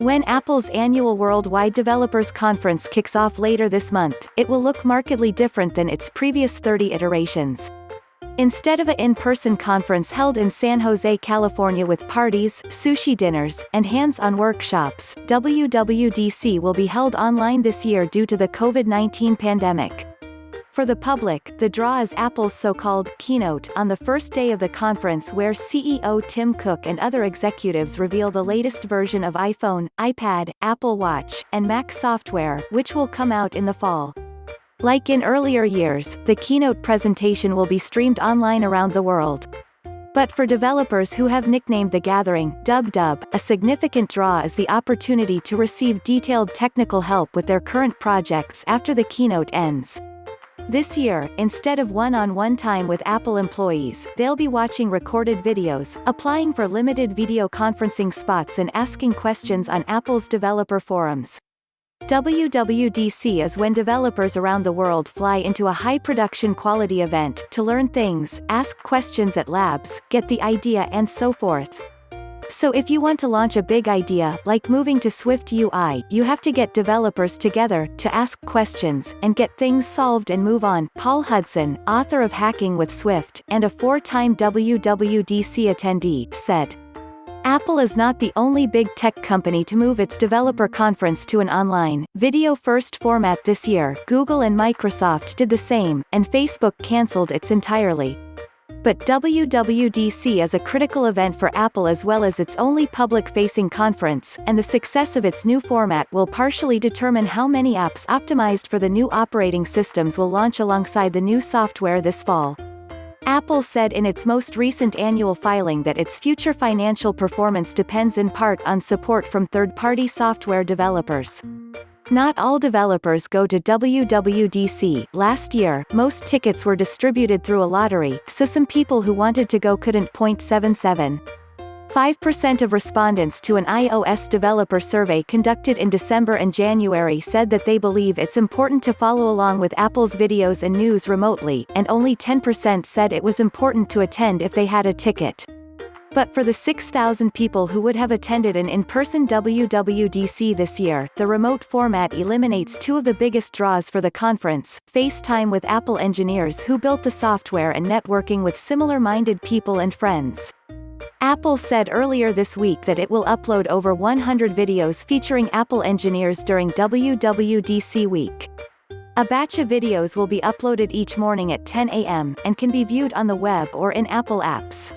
When Apple's annual Worldwide Developers Conference kicks off later this month, it will look markedly different than its previous 30 iterations. Instead of an in-person conference held in San Jose, California with parties, sushi dinners, and hands-on workshops, WWDC will be held online this year due to the COVID-19 pandemic. For the public, the draw is Apple's so-called keynote on the first day of the conference, where CEO Tim Cook and other executives reveal the latest version of iPhone, iPad, Apple Watch, and Mac software, which will come out in the fall. Like in earlier years, the keynote presentation will be streamed online around the world. But for developers who have nicknamed the gathering Dub Dub, a significant draw is the opportunity to receive detailed technical help with their current projects after the keynote ends. This year, instead of one-on-one time with Apple employees, they'll be watching recorded videos, applying for limited video conferencing spots, and asking questions on Apple's developer forums. WWDC is when developers around the world fly into a high-production quality event to learn things, ask questions at labs, get the idea, and so forth. So if you want to launch a big idea, like moving to Swift UI, you have to get developers together, to ask questions, and get things solved and move on. Paul Hudson, author of Hacking with Swift, and a 4-time WWDC attendee, said, "Apple is not the only big tech company to move its developer conference to an online, video-first format this year. Google and Microsoft did the same, and Facebook cancelled its entirely. But WWDC is a critical event for Apple as well as its only public-facing conference, and the success of its new format will partially determine how many apps optimized for the new operating systems will launch alongside the new software this fall." Apple said in its most recent annual filing that its future financial performance depends in part on support from third-party software developers. Not all developers go to WWDC. Last year, most tickets were distributed through a lottery, so some people who wanted to go couldn't. 5% of respondents to an iOS developer survey conducted in December and January said that they believe it's important to follow along with Apple's videos and news remotely, and only 10% said it was important to attend if they had a ticket. But for the 6,000 people who would have attended an in-person WWDC this year, the remote format eliminates two of the biggest draws for the conference: FaceTime with Apple engineers who built the software and networking with similar-minded people and friends. Apple said earlier this week that it will upload over 100 videos featuring Apple engineers during WWDC week. A batch of videos will be uploaded each morning at 10 a.m., and can be viewed on the web or in Apple apps.